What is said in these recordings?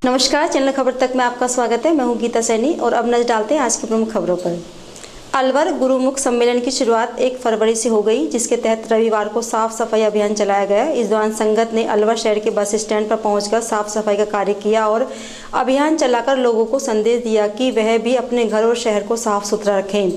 नमस्कार, चैनल खबर तक में आपका स्वागत है। मैं हूं गीता सैनी और अब नजर डालते हैं आज की प्रमुख खबरों पर। अलवर गुरुमुख सम्मेलन की शुरुआत 1 फरवरी से हो गई, जिसके तहत रविवार को साफ सफाई अभियान चलाया गया। इस दौरान संगत ने अलवर शहर के बस स्टैंड पर पहुंचकर साफ सफाई का कार्य किया और अभियान चलाकर लोगों को संदेश दिया कि वह भी अपने घर और शहर को साफ सुथरा रखें।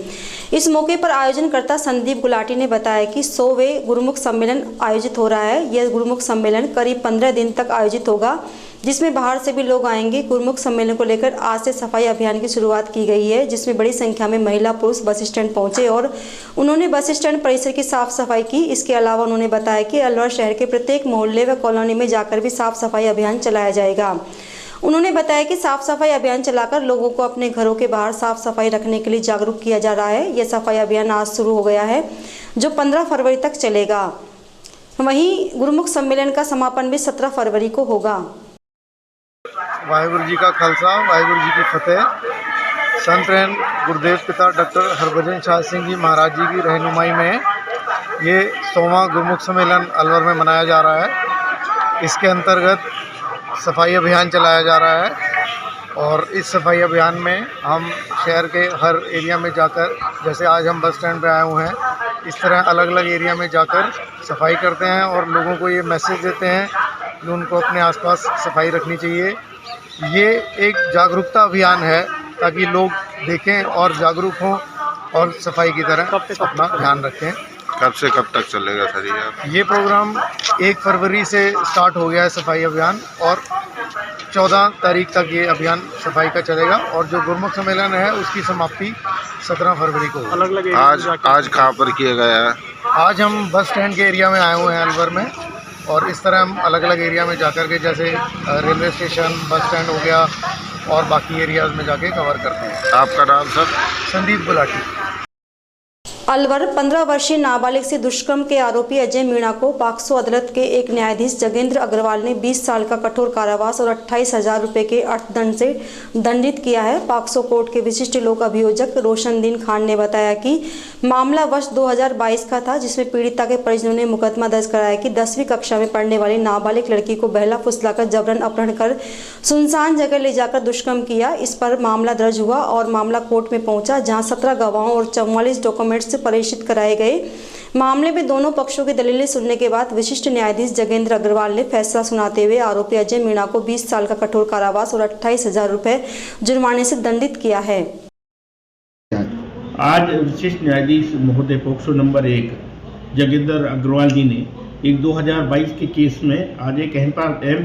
इस मौके पर आयोजनकर्ता संदीप गुलाटी ने बताया कि 100वें गुरुमुख सम्मेलन आयोजित हो रहा है। यह गुरुमुख सम्मेलन करीब 15 दिन तक आयोजित होगा, जिसमें बाहर से भी लोग आएंगे। गुरुमुख सम्मेलन को लेकर आज से सफाई अभियान की शुरुआत की गई है, जिसमें बड़ी संख्या में महिला पुरुष बस स्टैंड पहुंचे और उन्होंने बस स्टैंड परिसर की साफ सफाई की। इसके अलावा उन्होंने बताया कि अलवर शहर के प्रत्येक मोहल्ले व कॉलोनी में जाकर भी साफ सफाई अभियान चलाया जाएगा। उन्होंने बताया कि साफ सफाई अभियान चलाकर लोगों को अपने घरों के बाहर साफ सफाई रखने के लिए जागरूक किया जा रहा है। यह सफाई अभियान आज शुरू हो गया है, जो 15 फरवरी तक चलेगा। वहीं गुरुमुख सम्मेलन का समापन भी 17 फरवरी को होगा। वाहिगुरु जी का खालसा, वाहिगुरु जी की फतेह। संत रहन गुरुदेव पिता डॉक्टर हरभजन शाह सिंह जी महाराज जी की रहनुमाई में ये 100वां गुरुमुख सम्मेलन अलवर में मनाया जा रहा है। इसके अंतर्गत सफाई अभियान चलाया जा रहा है और इस सफाई अभियान में हम शहर के हर एरिया में जाकर, जैसे आज हम बस स्टैंड पे आए हुए हैं, इस तरह अलग अलग एरिया में जाकर सफाई करते हैं और लोगों को ये मैसेज देते हैं कि उनको अपने आसपास सफाई रखनी चाहिए। ये एक जागरूकता अभियान है ताकि लोग देखें और जागरूक हों और सफाई की तरह अपना ध्यान रखें। कब से कब तक चलेगा सर ये प्रोग्राम 1 फरवरी से स्टार्ट हो गया है सफाई अभियान और 14 तारीख तक ये अभियान सफाई का चलेगा और जो गुरुमुख सम्मेलन है उसकी समाप्ति 17 फरवरी को होगी। आज कहाँ पर किया गया है? आज हम बस स्टैंड के एरिया में आए हुए हैं अलवर में और इस तरह हम अलग अलग एरिया में जाकर के, जैसे रेलवे स्टेशन, बस स्टैंड हो गया और बाकी एरियाज़ में जाके कवर करते हैं। आपका नाम सर? संदीप गुलाटी। अलवर 15 वर्षीय नाबालिग से दुष्कर्म के आरोपी अजय मीणा को पॉक्सो अदालत के एक न्यायाधीश जगेंद्र अग्रवाल ने 20 साल का कठोर कारावास और 28,000 रुपये के अर्थदंड से दंडित किया है। पॉक्सो कोर्ट के विशिष्ट लोक अभियोजक रोशनदीन खान ने बताया कि मामला वर्ष 2022 का था, जिसमें पीड़िता के परिजनों ने मुकदमा दर्ज कराया कि 10वीं कक्षा में पढ़ने वाली नाबालिग लड़की को बहला फुसलाकर जबरन अपहरण कर सुनसान जगह ले जाकर दुष्कर्म किया। इस पर मामला दर्ज हुआ और मामला कोर्ट में पहुंचा, जहां 17 गवाहों और 44 डॉक्यूमेंट्स प्रेषित कराए गए। मामले में दोनों पक्षों की दलीलें सुनने के बाद विशिष्ट न्यायाधीश जगेंद्र अग्रवाल ने फैसला सुनाते हुए आरोपी अजय मीणा को 20 साल का कठोर कारावास और 28,000 रुपये जुर्माने से दंडित किया है। आज विशिष्ट न्यायाधीश महोदय पॉक्सो नंबर 1 जगेंद्र अग्रवाल जी ने एक 2022 के केस में आज एक अहम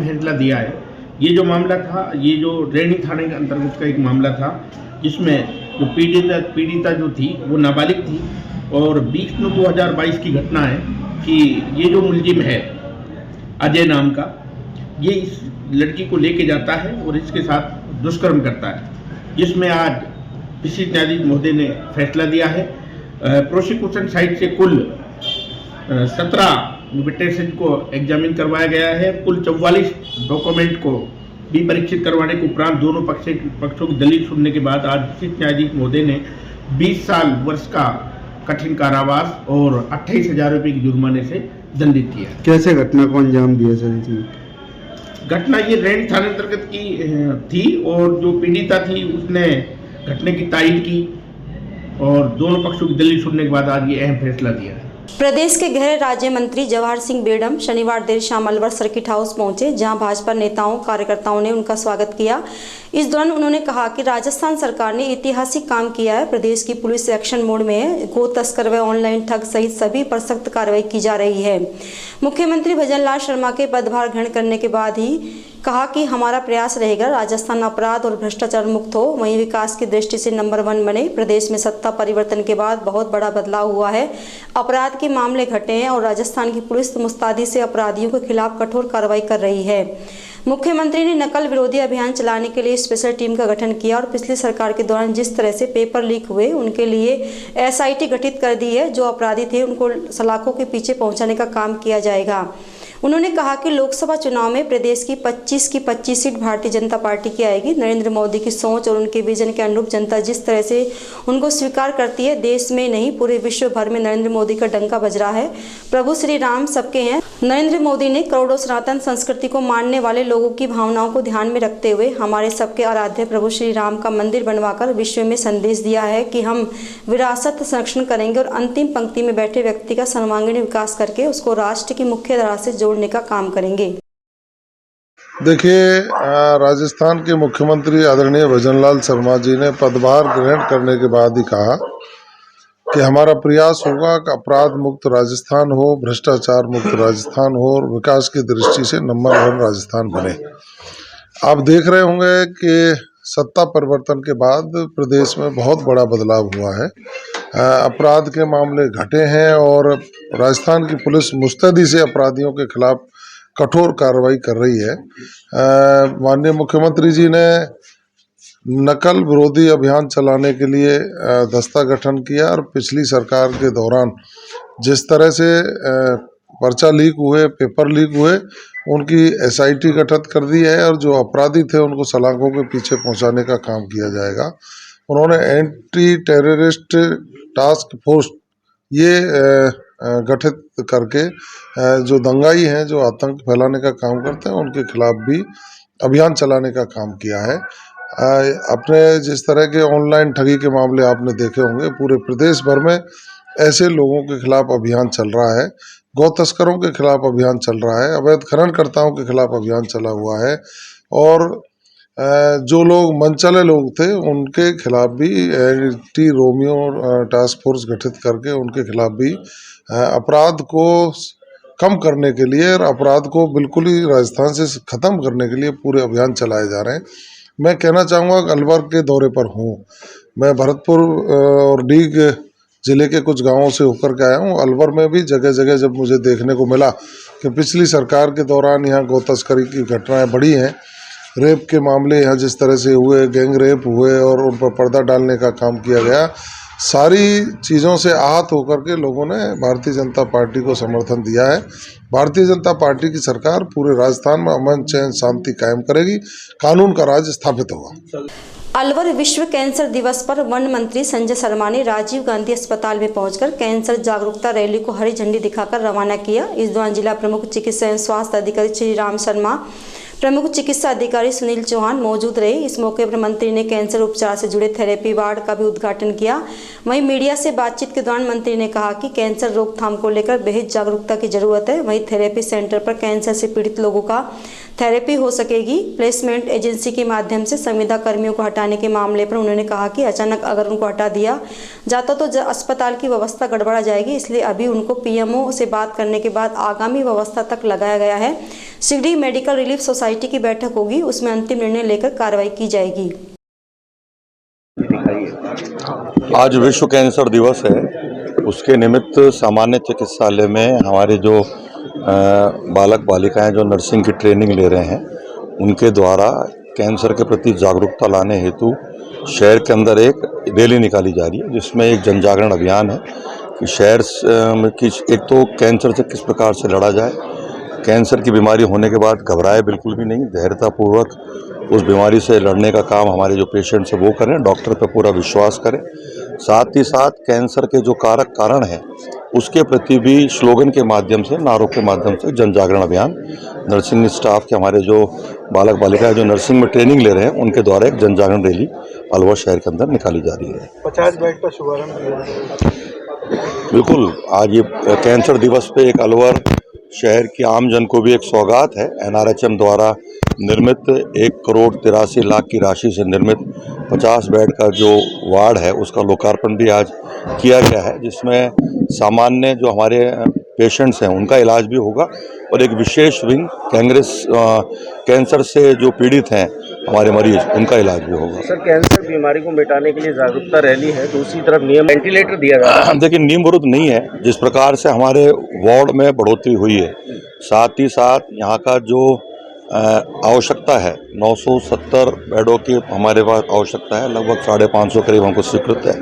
फैसला दिया है। ये जो मामला था, ये जो रैनी थाने के अंतर्गत का एक मामला था, जिसमें जो पीड़िता जो थी वो नाबालिग थी और 20/9/2022 की घटना है कि ये जो मुलजिम है अजय नाम का, ये इस लड़की को लेके जाता है और इसके साथ दुष्कर्म करता है, जिसमें आज विशिष्ट न्यायाधीश महोदय ने फैसला दिया है। प्रोसिक्यूशन साइड से कुल 17 विटनेसेस को एग्जामिन करवाया गया है। कुल 44 डॉक्यूमेंट को भी परीक्षित करवाने के उपरांत दोनों पक्षों की दलील सुनने के बाद आज विशिष्ट न्यायाधीश महोदय ने 20 साल वर्ष का कठिन कारावास और 28,000 रुपये की जुर्माने से दंडित किया। कैसे घटना को अंजाम दिया सर? इसमें घटना ये रैनी थाने अंतर्गत की थी और जो पीड़िता थी उसने घटना की तायीद की और दोनों पक्षों की दलील सुनने के बाद आज ये अहम फैसला दिया है। प्रदेश के गृह राज्य मंत्री जवाहर सिंह बेडम शनिवार देर शाम अलवर सर्किट हाउस पहुंचे, जहां भाजपा नेताओं कार्यकर्ताओं ने उनका स्वागत किया। इस दौरान उन्होंने कहा कि राजस्थान सरकार ने ऐतिहासिक काम किया है। प्रदेश की पुलिस एक्शन मोड में है। गो तस्कर व ऑनलाइन ठग सहित सभी पर सख्त कार्रवाई की जा रही है। मुख्यमंत्री भजनलाल शर्मा के पदभार ग्रहण करने के बाद ही कहा कि हमारा प्रयास रहेगा राजस्थान अपराध और भ्रष्टाचार मुक्त हो, वहीं विकास की दृष्टि से नंबर 1 बने। प्रदेश में सत्ता परिवर्तन के बाद बहुत बड़ा बदलाव हुआ है। अपराध के मामले घटे हैं और राजस्थान की पुलिस मुस्तैदी से अपराधियों के खिलाफ कठोर कार्रवाई कर रही है। मुख्यमंत्री ने नकल विरोधी अभियान चलाने के लिए स्पेशल टीम का गठन किया और पिछली सरकार के दौरान जिस तरह से पेपर लीक हुए उनके लिए SIT गठित कर दी है। जो अपराधी थे उनको सलाखों के पीछे पहुंचाने का काम किया जाएगा। उन्होंने कहा कि लोकसभा चुनाव में प्रदेश की 25 की 25 सीट भारतीय जनता पार्टी की आएगी। नरेंद्र मोदी की सोच और उनके विजन के अनुरूप जनता जिस तरह से उनको स्वीकार करती है, देश में नहीं पूरे विश्व भर में नरेंद्र मोदी का डंका बज रहा है। प्रभु श्री राम सबके हैं। नरेंद्र मोदी ने करोड़ों सनातन संस्कृति को मानने वाले लोगों की भावनाओं को ध्यान में रखते हुए हमारे सबके आराध्य प्रभु श्री राम का मंदिर बनवाकर विश्व में संदेश दिया है कि हम विरासत संरक्षण करेंगे और अंतिम पंक्ति में बैठे व्यक्ति का सर्वांगीण विकास करके उसको राष्ट्र की मुख्य धारा से जोड़ने का काम करेंगे। देखिए, राजस्थान के मुख्यमंत्री आदरणीय भजनलाल शर्मा जी ने पदभार ग्रहण करने के बाद ही कहा कि हमारा प्रयास होगा कि अपराध मुक्त राजस्थान हो, भ्रष्टाचार मुक्त राजस्थान हो और विकास की दृष्टि से नंबर 1 राजस्थान बने। आप देख रहे होंगे कि सत्ता परिवर्तन के बाद प्रदेश में बहुत बड़ा बदलाव हुआ है। अपराध के मामले घटे हैं और राजस्थान की पुलिस मुस्तैदी से अपराधियों के खिलाफ कठोर कार्रवाई कर रही है। माननीय मुख्यमंत्री जी ने नकल विरोधी अभियान चलाने के लिए दस्ता गठन किया और पिछली सरकार के दौरान जिस तरह से पर्चा लीक हुए, पेपर लीक हुए, उनकी SIT गठित कर दी है और जो अपराधी थे उनको सलाखों के पीछे पहुंचाने का काम किया जाएगा। उन्होंने एंटी टेररिस्ट टास्क फोर्स ये गठित करके जो दंगाई हैं, जो आतंक फैलाने का काम करते हैं, उनके खिलाफ भी अभियान चलाने का काम किया है। अपने जिस तरह के ऑनलाइन ठगी के मामले आपने देखे होंगे, पूरे प्रदेश भर में ऐसे लोगों के खिलाफ अभियान चल रहा है। गौ तस्करों के खिलाफ अभियान चल रहा है। अवैध खननकर्ताओं के खिलाफ अभियान चला हुआ है और जो लोग मनचले लोग थे उनके खिलाफ भी एंटी रोमियो टास्क फोर्स गठित करके उनके खिलाफ भी अपराध को कम करने के लिए और अपराध को बिल्कुल ही राजस्थान से ख़त्म करने के लिए पूरे अभियान चलाए जा रहे हैं। मैं कहना चाहूँगा कि अलवर के दौरे पर हूँ। मैं भरतपुर और डीग जिले के कुछ गांवों से होकर के आया हूँ। अलवर में भी जगह जगह जब मुझे देखने को मिला कि पिछली सरकार के दौरान यहाँ गौ तस्करी की घटनाएं बढ़ी हैं, रेप के मामले यहाँ जिस तरह से हुए, गैंग रेप हुए और उन पर पर्दा डालने का काम किया गया, सारी चीज़ों से आहत होकर के लोगों ने भारतीय जनता पार्टी को समर्थन दिया है। भारतीय जनता पार्टी की सरकार पूरे राजस्थान में अमन चैन शांति कायम करेगी, कानून का राज स्थापित होगा। अलवर विश्व कैंसर दिवस पर वन मंत्री संजय शर्मा ने राजीव गांधी अस्पताल में पहुंचकर कैंसर जागरूकता रैली को हरी झंडी दिखाकर रवाना किया। इस दौरान जिला प्रमुख चिकित्सा एवं स्वास्थ्य अधिकारी श्री राम शर्मा, प्रमुख चिकित्सा अधिकारी सुनील चौहान मौजूद रहे। इस मौके पर मंत्री ने कैंसर उपचार से जुड़े थेरेपी वार्ड का भी उद्घाटन किया। वहीं मीडिया से बातचीत के दौरान मंत्री ने कहा कि कैंसर रोकथाम को लेकर बेहद जागरूकता की जरूरत है। वहीं थेरेपी सेंटर पर कैंसर से पीड़ित लोगों का थेरेपी हो सकेगी। प्लेसमेंट एजेंसी के माध्यम से संविदा कर्मियों को हटाने के मामले पर उन्होंने कहा कि अचानक अगर उनको हटा दिया जाता तो अस्पताल की व्यवस्था गड़बड़ा जाएगी, इसलिए अभी उनको PMO से बात करने के बाद आगामी व्यवस्था तक लगाया गया है। शीघ्र ही मेडिकल रिलीफ सोसाइटी की बैठक होगी, उसमें अंतिम निर्णय लेकर कार्रवाई की जाएगी। आज विश्व कैंसर दिवस है, उसके निमित्त सामान्य चिकित्सालय में हमारे जो बालक बालिकाएं जो नर्सिंग की ट्रेनिंग ले रहे हैं, उनके द्वारा कैंसर के प्रति जागरूकता लाने हेतु शहर के अंदर एक रैली निकाली जा रही है, जिसमें एक जन जागरण अभियान है कि शहर में एक तो कैंसर से किस प्रकार से लड़ा जाए, कैंसर की बीमारी होने के बाद घबराए बिल्कुल भी नहीं, धैर्यतापूर्वक उस बीमारी से लड़ने का काम हमारे जो पेशेंट्स हैं वो करें, डॉक्टर पर पूरा विश्वास करें। साथ ही साथ कैंसर के जो कारण हैं उसके प्रति भी स्लोगन के माध्यम से, नारों के माध्यम से जन जागरण अभियान नर्सिंग स्टाफ के हमारे जो बालक बालिकाएं जो नर्सिंग में ट्रेनिंग ले रहे हैं उनके द्वारा एक जन जागरण रैली अलवर शहर के अंदर निकाली जा रही है। 50 बेड का शुभारंभ। बिल्कुल, आज ये कैंसर दिवस पे एक अलवर शहर की आम जन को भी एक सौगात है। NRHM द्वारा निर्मित 1,83,00,000 की राशि से निर्मित 50 बेड का जो वार्ड है उसका लोकार्पण भी आज किया गया है, जिसमें सामान्य जो हमारे पेशेंट्स हैं उनका इलाज भी होगा और एक विशेष विंग कैंसर से जो पीड़ित हैं हमारे मरीज, उनका इलाज भी होगा। सर, कैंसर बीमारी को मिटाने के लिए जागरूकता रैली है, दूसरी तरफ नियम वेंटिलेटर दिया जा रहा है। देखिए, नियम विरुद्ध नहीं है। जिस प्रकार से हमारे वार्ड में बढ़ोतरी हुई है, साथ ही साथ यहाँ का जो आवश्यकता है 970 बेडों की हमारे पास आवश्यकता है, लगभग 550 करीब हमको स्वीकृत है।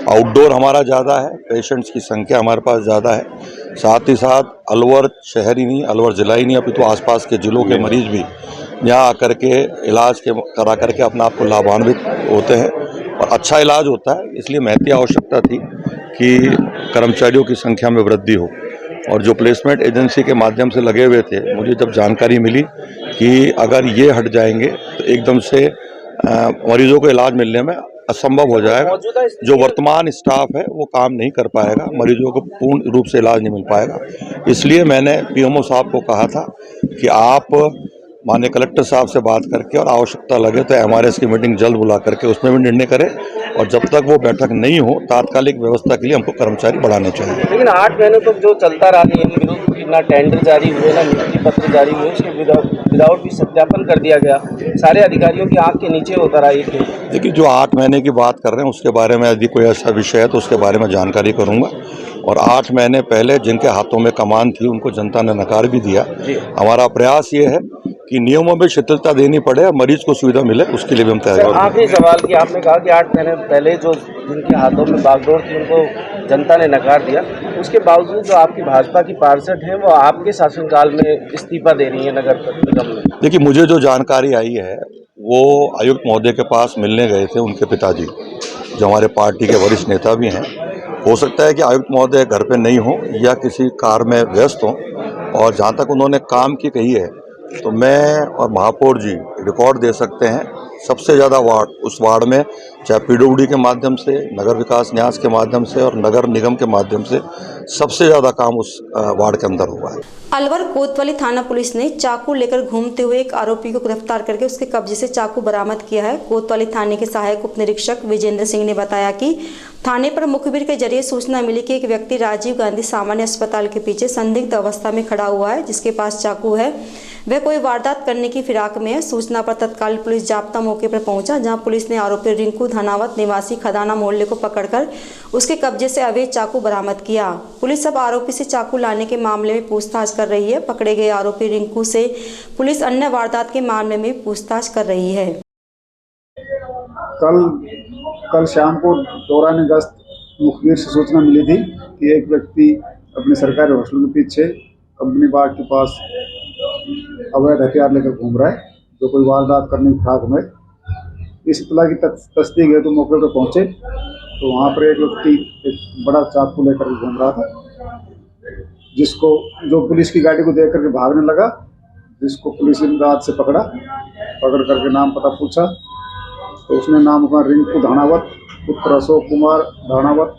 आउटडोर हमारा ज़्यादा है, पेशेंट्स की संख्या हमारे पास ज़्यादा है। साथ ही साथ अलवर शहर ही नहीं, अलवर ज़िला ही नहीं, अभी तो आसपास के ज़िलों के मरीज भी यहाँ आकर के इलाज करा करके अपना आप को लाभान्वित होते हैं और अच्छा इलाज होता है। इसलिए महती आवश्यकता थी कि कर्मचारियों की संख्या में वृद्धि हो। और जो प्लेसमेंट एजेंसी के माध्यम से लगे हुए थे, मुझे जब जानकारी मिली कि अगर ये हट जाएंगे तो एकदम से मरीजों को इलाज मिलने में असंभव हो जाएगा। जो वर्तमान स्टाफ है वो काम नहीं कर पाएगा, मरीजों को पूर्ण रूप से इलाज नहीं मिल पाएगा। इसलिए मैंने पीएमओ साहब को कहा था कि आप माननीय कलेक्टर साहब से बात करके और आवश्यकता लगे तो एमआरएस की मीटिंग जल्द बुला करके उसमें भी निर्णय करें, और जब तक वो बैठक नहीं हो तात्कालिक व्यवस्था के लिए हमको कर्मचारी बढ़ाने चाहिए। लेकिन 8 महीनों तक जो चलता रहा नियम विरोध, ना टेंडर जारी हुए, ना नियुक्ति पत्र जारी हुए, उसके विदाउट भी सत्यापन कर दिया गया, सारे अधिकारियों की आंख के नीचे होता रहा ये। देखिए, जो 8 महीने की बात कर रहे हैं उसके बारे में यदि कोई ऐसा विषय है तो उसके बारे में जानकारी करूंगा। और 8 महीने पहले जिनके हाथों में कमान थी उनको जनता ने नकार भी दिया। हमारा प्रयास ये है कि नियमों में शिथिलता देनी पड़े और मरीज को सुविधा मिले, उसके लिए भी हम तैयार हैं। आखिरी सवाल कि आपने कहा कि 8 महीने पहले जो जिनके हाथों में बागडोर थी उनको जनता ने नकार दिया, उसके बावजूद जो आपकी भाजपा की पार्षद हैं वो आपके शासनकाल में इस्तीफा दे रही है नगर निगम में। देखिए, मुझे जो जानकारी आई है वो आयुक्त महोदय के पास मिलने गए थे उनके पिताजी, जो हमारे पार्टी के वरिष्ठ नेता भी हैं। हो सकता है कि आयुक्त महोदय घर पे नहीं हो या किसी कार में व्यस्त हो, और जहाँ तक उन्होंने काम की कही है तो मैं और महापौर जी रिकॉर्ड दे सकते हैं। सबसे ज़्यादा वार्ड उस वार्ड में, चाहे पीडब्ल्यूडी के माध्यम से, नगर विकास न्यास के माध्यम से और नगर निगम के माध्यम से सबसे ज़्यादा काम उस वार्ड के अंदर हुआ है। अलवर कोतवाली थाना पुलिस ने चाकू लेकर घूमते हुए एक आरोपी को गिरफ्तार करके उसके कब्जे से चाकू बरामद किया है। कोतवाली थाने के सहायक उप निरीक्षक विजेंद्र सिंह ने बताया कि थाने पर मुखबिर के जरिए सूचना मिली कि एक व्यक्ति राजीव गांधी सामान्य अस्पताल के पीछे संदिग्ध अवस्था में खड़ा हुआ है, जिसके पास चाकू है। वह कोई वारदात करने की फिराक में है। सूचना पर तत्काल पुलिस जाब्ता मौके पर पहुंचा, जहां पुलिस ने आरोपी रिंकू धनावत निवासी खदाना मोहल्ले को पकड़कर उसके कब्जे से अवैध चाकू बरामद किया। पुलिस अब आरोपी से चाकू लाने के मामले में पूछताछ कर रही है। पकड़े गए आरोपी रिंकू से पुलिस अन्य वारदात के मामले में पूछताछ कर रही है। कल शाम को दौरान गश्त मुखबिर से सूचना मिली थी कि एक व्यक्ति अपने सरकारी हॉस्टल के पीछे कंपनी बाग के पास अवैध हथियार लेकर घूम रहा है, जो कोई वारदात करने की फिराक में। इस इत्तला की तस्दीक है तो मौके पर पहुंचे तो वहां पर एक व्यक्ति एक बड़ा चाकू लेकर घूम रहा था, जिसको जो पुलिस की गाड़ी को देख करके भागने लगा, जिसको पुलिस ने रात से पकड़ करके नाम पता पूछा तो उसने नाम अपना रिंकू धानावत पुत्र अशोक कुमार धानावत,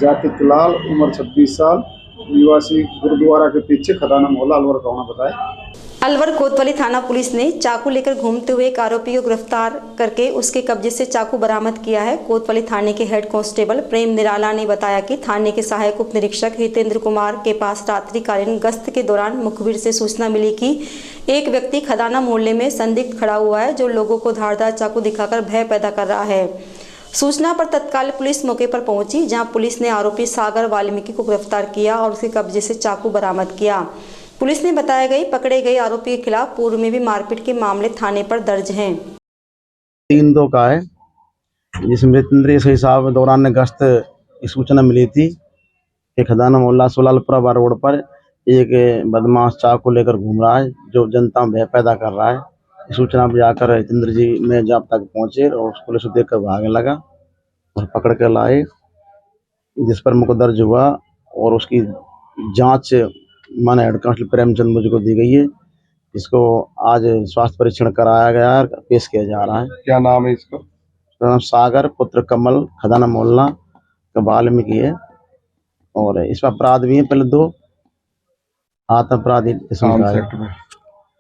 जाति कलाल, उम्र 26 साल, निवासी गुरुद्वारा के पीछे खदाना मोहल्ला अलवर का होना बताया। अलवर कोतवाली थाना पुलिस ने चाकू लेकर घूमते हुए एक आरोपी को गिरफ्तार करके उसके कब्जे से चाकू बरामद किया है। कोतवाली थाने के हेड कांस्टेबल प्रेम निराला ने बताया कि थाने के सहायक उप निरीक्षक हितेंद्र कुमार के पास रात्रिकालीन गश्त के दौरान मुखबिर से सूचना मिली कि एक व्यक्ति खदाना मोहल्ले में संदिग्ध खड़ा हुआ है, जो लोगों को धारदार चाकू दिखाकर भय पैदा कर रहा है। सूचना पर तत्काल पुलिस मौके पर पहुंची, जहां पुलिस ने आरोपी सागर वाल्मीकि को गिरफ्तार किया और उसके कब्जे से चाकू बरामद किया। पुलिस ने बताया गई पकड़े गए आरोपी के खिलाफ पूर्व में भी मारपीट के मामले थाने पर दर्ज हैं। 3-2 का है, जिसमें हितेंद्र सिंह साहब दौरान गश्त की सूचना मिली थी कि खदाना मोहल्ला सोलालपुरा रोड पर एक बदमाश चाकू लेकर घूम रहा है, जो जनता में भय पैदा कर रहा है। सूचना पर जाकर हितेंद्र जी में जब तक पहुंचे और पुलिस को देखकर भागने लगा और पकड़ कर लाए, जिस पर मुकदमा दर्ज हुआ और उसकी जांच माननीय हेड कांस्टेबल प्रेमचंद मुझे को दी गई है। इसको आज स्वास्थ्य परीक्षण कराया गया है, पेश किया जा रहा है। क्या नाम है इसका? इसका नाम सागर पुत्र कमल खदाना मोहल्ला का वाल्मीकि है और इसमें अपराध भी है, पहले 2 आत्म अपराधी किस्म का है।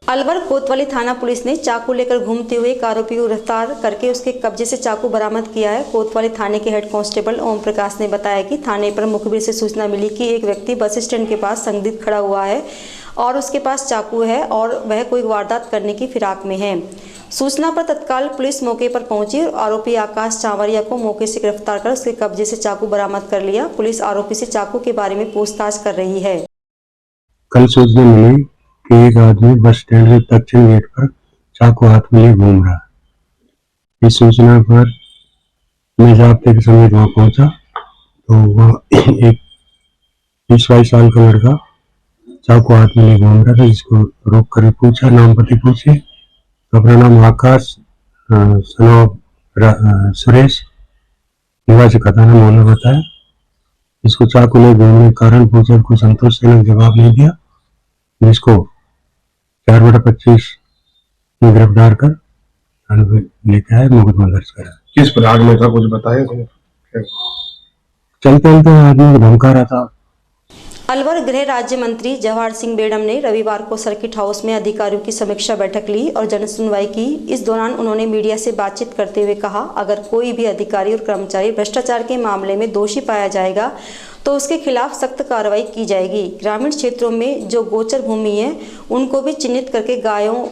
अलवर कोतवाली थाना पुलिस ने चाकू लेकर घूमते हुए एक आरोपी को गिरफ्तार करके उसके कब्जे से चाकू बरामद किया है। कोतवाली थाने के हेड कांस्टेबल ओम प्रकाश ने बताया कि थाने पर मुखबिर से सूचना मिली कि एक व्यक्ति बस स्टैंड के पास संदिग्ध खड़ा हुआ है और उसके पास चाकू है और वह कोई वारदात करने की फिराक में है। सूचना पर तत्काल पुलिस मौके पर पहुंची और आरोपी आकाश चावरिया को मौके से गिरफ्तार कर उसके कब्जे से चाकू बरामद कर लिया। पुलिस आरोपी से चाकू के बारे में पूछताछ कर रही है। कल सूचना मिली कि एक आदमी बस स्टैंड के दक्षिण गेट पर चाकू हाथ में लिए घूम रहा। इस सूचना पर मैं जाबते के समेत वहाँ पहुंचा तो वह एक 20-22 साल का लड़का चाकू हाथ में ले घूम रहा था, जिसको रोक कर पूछा, नाम पति पूछे तो अपना नाम आकाश सुरेश निवासी खताना मोहल्ला बताया। इसको चाकू ले घूमने के कारण पूछा, को संतोषजनक जवाब नहीं दिया, जिसको 4/25 में गिरफ्तार कर थाने में लेके आए, मुकदमा दर्ज करा। किस प्रकार में था कुछ बताया? चलते चलते आदमी को धमका रहा था। अलवर गृह राज्य मंत्री जवाहर सिंह बेडम ने रविवार को सर्किट हाउस में अधिकारियों की समीक्षा बैठक ली और जन सुनवाई की। इस दौरान उन्होंने मीडिया से बातचीत करते हुए कहा, अगर कोई भी अधिकारी और कर्मचारी भ्रष्टाचार के मामले में दोषी पाया जाएगा तो उसके खिलाफ सख्त कार्रवाई की जाएगी। ग्रामीण क्षेत्रों में जो गोचर भूमि है उनको भी चिन्हित करके गायों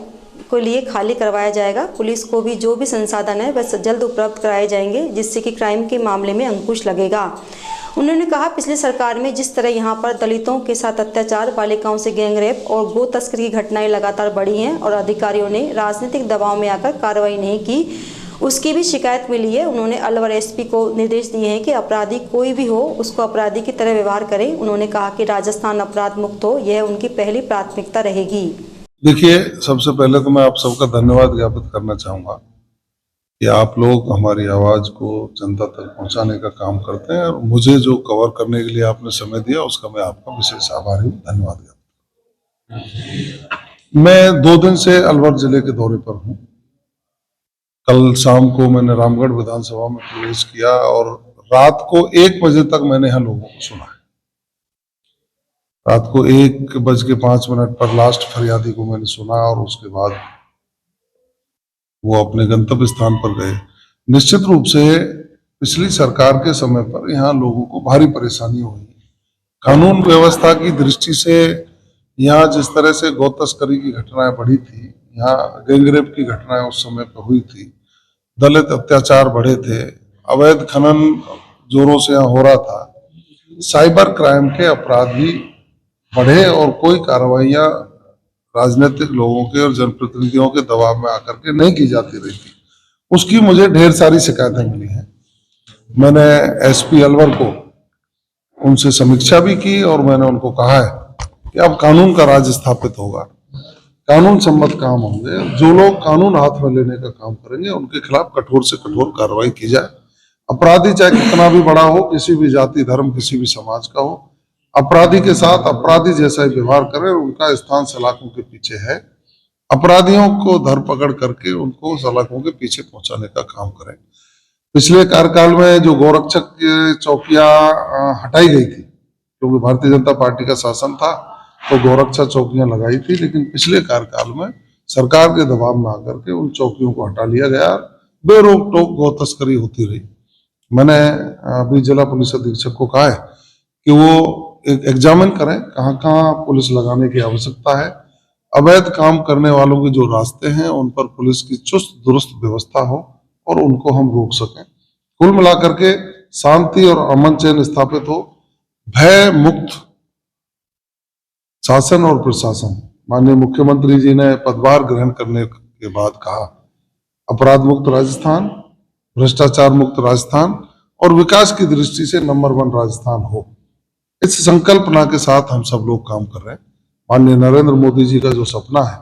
को लिए खाली करवाया जाएगा। पुलिस को भी जो भी संसाधन है वह जल्द उपलब्ध कराए जाएंगे, जिससे कि क्राइम के मामले में अंकुश लगेगा। उन्होंने कहा, पिछली सरकार में जिस तरह यहां पर दलितों के साथ अत्याचार, बालिकाओं से गैंगरेप और गो तस्करी की घटनाएं लगातार बढ़ी हैं और अधिकारियों ने राजनीतिक दबाव में आकर कार्रवाई नहीं की, उसकी भी शिकायत मिली है। उन्होंने अलवर एसपी को निर्देश दिए हैं कि अपराधी कोई भी हो उसको अपराधी की तरह व्यवहार करें। उन्होंने कहा कि राजस्थान अपराध मुक्त हो, यह उनकी पहली प्राथमिकता रहेगी। देखिए, सबसे पहले तो मैं आप सबका धन्यवाद ज्ञापित करना चाहूँगा कि आप लोग हमारी आवाज़ को जनता तक पहुंचाने का काम करते हैं और मुझे जो कवर करने के लिए आपने समय दिया उसका मैं आपका विशेष आभारी हूँ। धन्यवाद ज्ञापित। मैं 2 दिन से अलवर जिले के दौरे पर हूँ। कल शाम को मैंने रामगढ़ विधानसभा में प्रवेश किया और रात को 1 बजे तक मैंने यहाँ लोगों को सुना। रात को 1:05 पर लास्ट फरियादी को मैंने सुना और उसके बाद वो अपने गंतव्य स्थान पर गए। निश्चित रूप से पिछली सरकार के समय पर यहाँ लोगों को भारी परेशानी हुई। कानून व्यवस्था की दृष्टि से यहाँ जिस तरह से गौ तस्करी की घटनाएं बढ़ी थी, यहाँ गैंगरेप की घटनाएं उस समय पर हुई थी, दलित अत्याचार बढ़े थे, अवैध खनन जोरों से यहाँ हो रहा था, साइबर क्राइम के अपराध भी बढ़े और कोई कार्रवाइयाँ राजनीतिक लोगों के और जनप्रतिनिधियों के दबाव में आकर के नहीं की जाती रही थी। उसकी मुझे ढेर सारी शिकायतें मिली हैं। मैंने एसपी अलवर को उनसे समीक्षा भी की और मैंने उनको कहा है कि अब कानून का राज स्थापित होगा, कानून सम्मत काम होंगे। जो लोग कानून हाथ में लेने का काम करेंगे उनके खिलाफ कठोर से कठोर कार्रवाई की जाए। अपराधी चाहे कितना भी बड़ा हो, किसी भी जाति धर्म किसी भी समाज का हो, अपराधी के साथ अपराधी जैसा ही व्यवहार करें। उनका स्थान सलाखों के पीछे है। अपराधियों को धरपकड़ करके उनको सलाखों के पीछे पहुंचाने का काम करें। पिछले कार्यकाल में जो गौरक्षक चौकियां हटाई गई थी, क्योंकि भारतीय जनता पार्टी का शासन था तो गौरक्षा चौकियां लगाई थी, लेकिन पिछले कार्यकाल में सरकार के दबाव में आकर के उन चौकियों को हटा लिया गया। बेरोक टोक गौ तस्करी होती रही। मैंने अभी जिला पुलिस अधीक्षक को कहा है कि वो एक एग्जामिन करें कहाँ कहाँ पुलिस लगाने की आवश्यकता है। अवैध काम करने वालों के जो रास्ते हैं उन पर पुलिस की चुस्त दुरुस्त व्यवस्था हो और उनको हम रोक सकें। कुल मिलाकर के शांति और अमन चैन स्थापित हो, भय मुक्त शासन और प्रशासन। माननीय मुख्यमंत्री जी ने पदभार ग्रहण करने के बाद कहा, अपराध मुक्त राजस्थान, भ्रष्टाचार मुक्त राजस्थान और विकास की दृष्टि से नंबर 1 राजस्थान हो। इस संकल्पना के साथ हम सब लोग काम कर रहे हैं। माननीय नरेंद्र मोदी जी का जो सपना है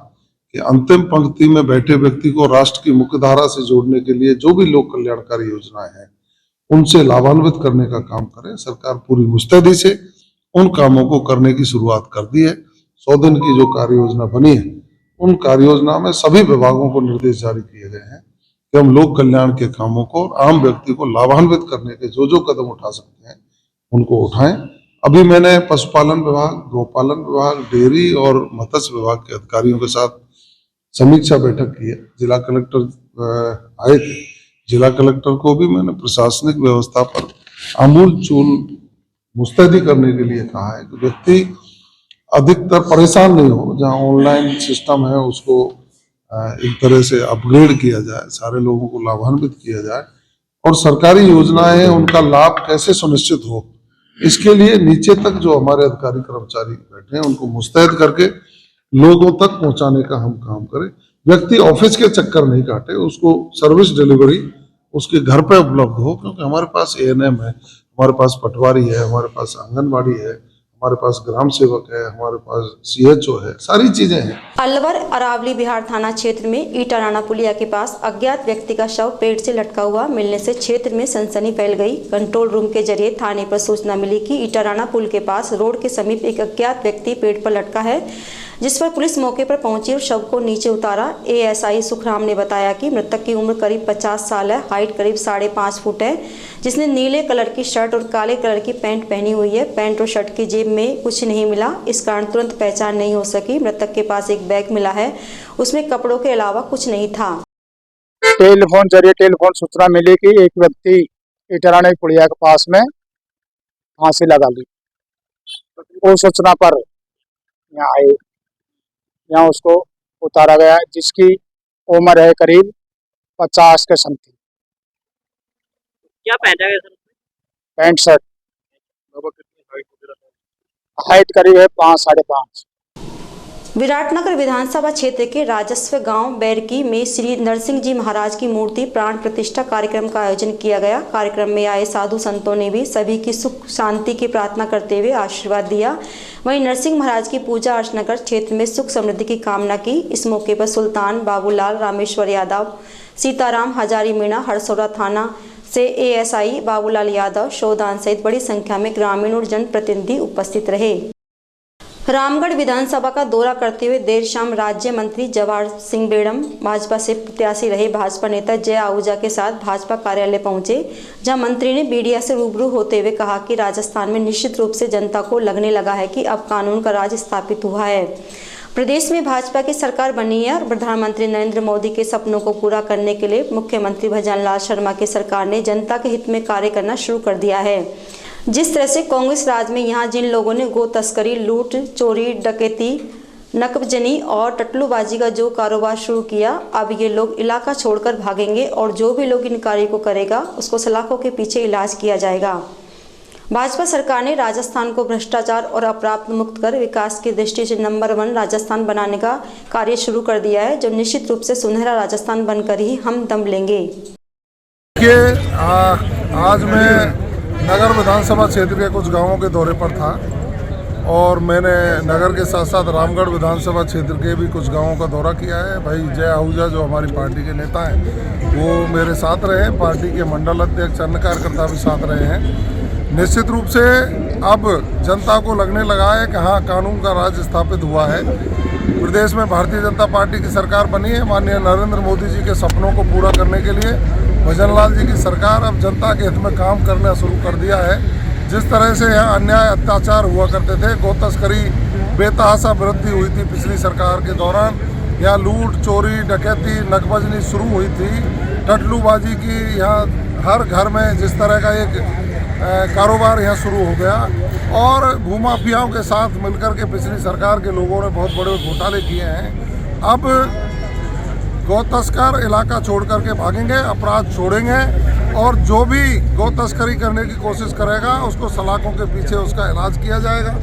कि अंतिम पंक्ति में बैठे व्यक्ति को राष्ट्र की मुख्य धारा से जोड़ने के लिए जो भी लोक कल्याणकारी योजनाएं हैं उनसे लाभान्वित करने का काम करें। सरकार पूरी मुस्तैदी से उन कामों को करने की शुरुआत कर दी है। 100 दिन की जो कार्य योजना बनी है उन कार्य योजना में सभी विभागों को निर्देश जारी किए गए हैं कि हम लोक कल्याण के कामों को और आम व्यक्ति को लाभान्वित करने के जो कदम उठा सकते हैं उनको उठाएं। अभी मैंने पशुपालन विभाग, गोपालन विभाग, डेयरी और मत्स्य विभाग के अधिकारियों के साथ समीक्षा बैठक की है। जिला कलेक्टर आए थे। जिला कलेक्टर को भी मैंने प्रशासनिक व्यवस्था पर आमूल चूल मुस्तैदी करने के लिए कहा है कि व्यक्ति अधिकतर परेशान नहीं हो। जहां ऑनलाइन सिस्टम है उसको एक तरह से अपग्रेड किया जाए, सारे लोगों को लाभान्वित किया जाए और सरकारी योजनाएं उनका लाभ कैसे सुनिश्चित हो, इसके लिए नीचे तक जो हमारे अधिकारी कर्मचारी बैठे हैं उनको मुस्तैद करके लोगों तक पहुंचाने का हम काम करें। व्यक्ति ऑफिस के चक्कर नहीं काटे, उसको सर्विस डिलीवरी उसके घर पे उपलब्ध हो, क्योंकि हमारे पास ANM है, हमारे पास पटवारी है, हमारे पास आंगनबाड़ी है, हमारे पास ग्राम सेवक है, हमारे पास CHO है, सारी चीजें हैं। अलवर अरावली बिहार थाना क्षेत्र में ईटाराना पुलिया के पास अज्ञात व्यक्ति का शव पेड़ से लटका हुआ मिलने से क्षेत्र में सनसनी फैल गई। कंट्रोल रूम के जरिए थाने पर सूचना मिली कि ईटाराना पुल के पास रोड के समीप एक अज्ञात व्यक्ति पेड़ पर लटका है, जिस पर पुलिस मौके पर पहुंची और शव को नीचे उतारा। ASI सुखराम ने बताया कि मृतक की उम्र करीब 50 साल है, हाइट करीब 5.5 फुट है, जिसने नीले कलर की शर्ट और काले कलर की पैंट पहनी हुई है। पैंट और शर्ट की जेब में कुछ नहीं मिला, इस कारण तुरंत पहचान नहीं हो सकी। मृतक के पास एक बैग मिला है, उसमें कपड़ों के अलावा कुछ नहीं था। टेलीफोन सूचना मिली कि एक व्यक्ति ईटाराना पुलिया के पास में फांसी लगा ली। उस सूचना पर यहाँ आए, यहाँ उसको उतारा गया, जिसकी उम्र है करीब 50 के समथिंग। क्या पहना है? पैंट शर्ट, हाइट करीब है 5-5.5। विराटनगर विधानसभा क्षेत्र के राजस्व गांव बैरकी में श्री नरसिंह जी महाराज की मूर्ति प्राण प्रतिष्ठा कार्यक्रम का आयोजन किया गया। कार्यक्रम में आए साधु संतों ने भी सभी की सुख शांति की प्रार्थना करते हुए आशीर्वाद दिया। वहीं नरसिंह महाराज की पूजा अर्चना कर क्षेत्र में सुख समृद्धि की कामना की। इस मौके पर सुल्तान बाबूलाल, रामेश्वर यादव, सीताराम हजारी मीणा, हरसौरा थाना से ASI बाबूलाल यादव, शोधान सहित बड़ी संख्या में ग्रामीण और जनप्रतिनिधि उपस्थित रहे। रामगढ़ विधानसभा का दौरा करते हुए देर शाम राज्य मंत्री जवाहर सिंह बेड़म भाजपा से प्रत्याशी रहे भाजपा नेता जय आहूजा के साथ भाजपा कार्यालय पहुंचे, जहां मंत्री ने मीडिया से रूबरू होते हुए कहा कि राजस्थान में निश्चित रूप से जनता को लगने लगा है कि अब कानून का राज स्थापित हुआ है। प्रदेश में भाजपा की सरकार बनी है और प्रधानमंत्री नरेंद्र मोदी के सपनों को पूरा करने के लिए मुख्यमंत्री भजनलाल शर्मा की सरकार ने जनता के हित में कार्य करना शुरू कर दिया है। जिस तरह से कांग्रेस राज में यहाँ जिन लोगों ने गो तस्करी, लूट, चोरी, डकैती, नकबजनी और टटलूबाजी का जो कारोबार शुरू किया, अब ये लोग इलाका छोड़कर भागेंगे और जो भी लोग इन कार्य को करेगा उसको सलाखों के पीछे इलाज किया जाएगा। भाजपा सरकार ने राजस्थान को भ्रष्टाचार और अपराध मुक्त कर विकास की दृष्टि से नंबर 1 राजस्थान बनाने का कार्य शुरू कर दिया है, जो निश्चित रूप से सुनहरा राजस्थान बनकर ही हम दम लेंगे। आज मैं नगर विधानसभा क्षेत्र के कुछ गांवों के दौरे पर था और मैंने नगर के साथ साथ रामगढ़ विधानसभा क्षेत्र के भी कुछ गांवों का दौरा किया है। भाई जय आहूजा जो हमारी पार्टी के नेता हैं वो मेरे साथ रहे, पार्टी के मंडल अध्यक्ष, अन्य कार्यकर्ता भी साथ रहे हैं। निश्चित रूप से अब जनता को लगने लगा है कि हाँ, कानून का राज स्थापित हुआ है। प्रदेश में भारतीय जनता पार्टी की सरकार बनी है। माननीय नरेंद्र मोदी जी के सपनों को पूरा करने के लिए भजनलाल जी की सरकार अब जनता के हित में काम करना शुरू कर दिया है। जिस तरह से यहाँ अन्याय अत्याचार हुआ करते थे, गो तस्करी बेतहाशा वृद्धि हुई थी पिछली सरकार के दौरान, यहाँ लूट, चोरी, डकैती, नकबजनी शुरू हुई थी, टटलूबाजी की यहाँ हर घर में जिस तरह का एक कारोबार यहाँ शुरू हो गया और भूमाफियाओं के साथ मिलकर के पिछली सरकार के लोगों ने बहुत बड़े घोटाले किए हैं। अब गौ तस्कर इलाका छोड़ करके भागेंगे, अपराध छोड़ेंगे और जो भी गौ तस्करी करने की कोशिश करेगा उसको सलाखों के पीछे उसका इलाज किया जाएगा।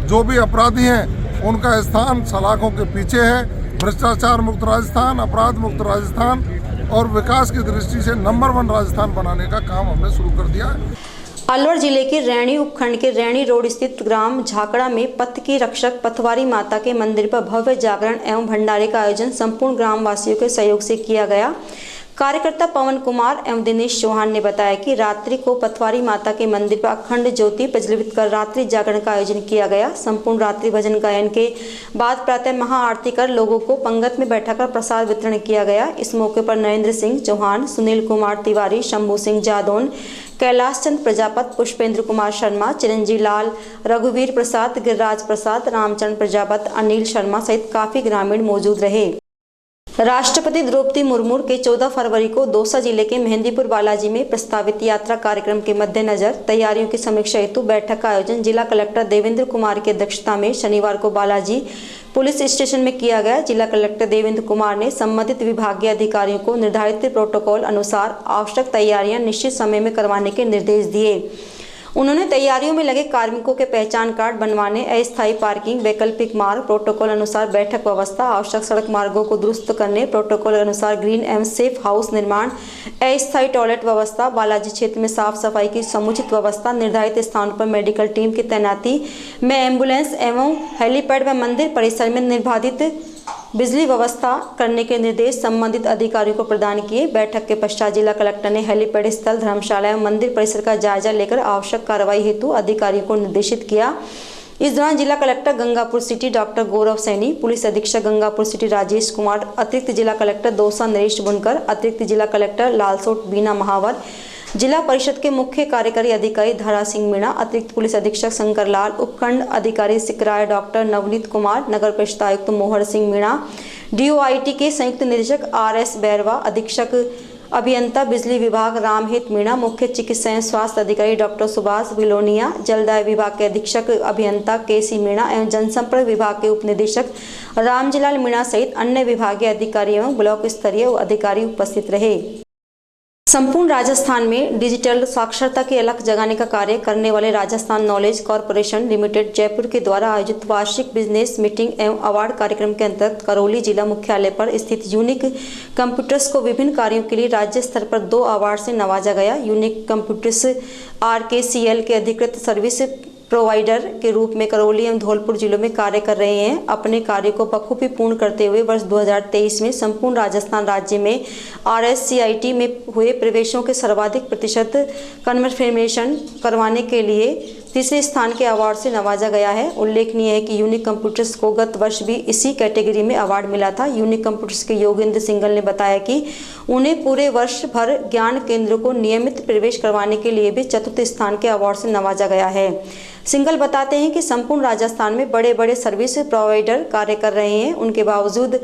जो भी अपराधी हैं उनका स्थान सलाखों के पीछे है। भ्रष्टाचार मुक्त राजस्थान, अपराध मुक्त राजस्थान और विकास की दृष्टि से नंबर 1 राजस्थान बनाने का काम हमने शुरू कर दिया है। अलवर जिले के रैणी उपखंड के रैणी रोड स्थित ग्राम झाकड़ा में पथ की रक्षक पथवारी माता के मंदिर पर भव्य जागरण एवं भंडारे का आयोजन संपूर्ण ग्रामवासियों के सहयोग से किया गया। कार्यकर्ता पवन कुमार एवं दिनेश चौहान ने बताया कि रात्रि को पथवारी माता के मंदिर पर अखंड ज्योति प्रज्वलित कर रात्रि जागरण का आयोजन किया गया। संपूर्ण रात्रि भजन गायन के बाद प्रातः महाआरती कर लोगों को पंगत में बैठाकर प्रसाद वितरण किया गया। इस मौके पर नरेंद्र सिंह चौहान, सुनील कुमार तिवारी, शंभू सिंह जादौन, कैलाश चंद प्रजापत, पुष्पेंद्र कुमार शर्मा, चिरंजीव लाल, रघुवीर प्रसाद, गिरिराज प्रसाद, रामचंद्र प्रजापत, अनिल शर्मा सहित काफी ग्रामीण मौजूद रहे। राष्ट्रपति द्रौपदी मुर्मू के 14 फरवरी को दौसा जिले के मेहंदीपुर बालाजी में प्रस्तावित यात्रा कार्यक्रम के मद्देनजर तैयारियों की समीक्षा हेतु बैठक का आयोजन जिला कलेक्टर देवेंद्र कुमार की अध्यक्षता में शनिवार को बालाजी पुलिस स्टेशन में किया गया। जिला कलेक्टर देवेंद्र कुमार ने संबंधित विभागीय अधिकारियों को निर्धारित प्रोटोकॉल अनुसार आवश्यक तैयारियां निश्चित समय में करवाने के निर्देश दिए। उन्होंने तैयारियों में लगे कार्मिकों के पहचान कार्ड बनवाने, अस्थायी पार्किंग, वैकल्पिक मार्ग, प्रोटोकॉल अनुसार बैठक व्यवस्था, आवश्यक सड़क मार्गों को दुरुस्त करने, प्रोटोकॉल अनुसार ग्रीन एवं सेफ हाउस निर्माण, अस्थायी टॉयलेट व्यवस्था, बालाजी क्षेत्र में साफ सफाई की समुचित व्यवस्था, निर्धारित स्थानों पर मेडिकल टीम की तैनाती में एम्बुलेंस एवं हेलीपैड व मंदिर परिसर में निर्बाधित बिजली व्यवस्था करने के निर्देश संबंधित अधिकारियों को प्रदान किए। बैठक के पश्चात जिला कलेक्टर ने हेलीपैड स्थल, धर्मशाला एवं मंदिर परिसर का जायजा लेकर आवश्यक कार्रवाई हेतु अधिकारियों को निर्देशित किया। इस दौरान जिला कलेक्टर गंगापुर सिटी डॉक्टर गौरव सैनी, पुलिस अधीक्षक गंगापुर सिटी राजेश कुमार, अतिरिक्त जिला कलेक्टर दौसा नरेश बुनकर, अतिरिक्त जिला कलेक्टर लालसोट बीना महावर, जिला परिषद के मुख्य कार्यकारी अधिकारी धारा सिंह मीणा, अतिरिक्त पुलिस अधीक्षक शंकर लाल, उपखंड अधिकारी सिकराय डॉक्टर नवनीत कुमार, नगर परिषद आयुक्त मोहर सिंह मीणा, DOIT के संयुक्त निदेशक RS बैरवा, अधीक्षक अभियंता बिजली विभाग रामहित मीणा, मुख्य चिकित्सा एवं स्वास्थ्य अधिकारी डॉक्टर सुभाष बिलोनिया, जलदाय विभाग के अधीक्षक अभियंता KC मीणा एवं जनसंपर्क विभाग के उप निदेशक रामजीलाल मीणा सहित अन्य विभागीय अधिकारी एवं ब्लॉक स्तरीय अधिकारी उपस्थित रहे। संपूर्ण राजस्थान में डिजिटल साक्षरता की अलख जगाने का कार्य करने वाले Rajasthan knowledge corporation limited Jaipur के द्वारा आयोजित वार्षिक बिजनेस मीटिंग एवं अवार्ड कार्यक्रम के अंतर्गत करौली जिला मुख्यालय पर स्थित यूनिक कंप्यूटर्स को विभिन्न कार्यों के लिए राज्य स्तर पर 2 अवार्ड से नवाजा गया। यूनिक कंप्यूटर्स RKCL के अधिकृत सर्विस प्रोवाइडर के रूप में करौली एवं धौलपुर जिलों में कार्य कर रहे हैं। अपने कार्य को बखूबी पूर्ण करते हुए वर्ष 2023 में संपूर्ण राजस्थान राज्य में RSCIT में हुए प्रवेशों के सर्वाधिक प्रतिशत कन्फर्मेशन करवाने के लिए तीसरे स्थान के अवार्ड से नवाजा गया है। उल्लेखनीय है कि यूनिक कंप्यूटर्स को गत वर्ष भी इसी कैटेगरी में अवार्ड मिला था। यूनिक कंप्यूटर्स के योगेंद्र सिंगल ने बताया कि उन्हें पूरे वर्ष भर ज्ञान केंद्रों को नियमित प्रवेश करवाने के लिए भी चतुर्थ स्थान के अवार्ड से नवाजा गया है। सिंगल बताते हैं कि संपूर्ण राजस्थान में बड़े बड़े सर्विस प्रोवाइडर कार्य कर रहे हैं, उनके बावजूद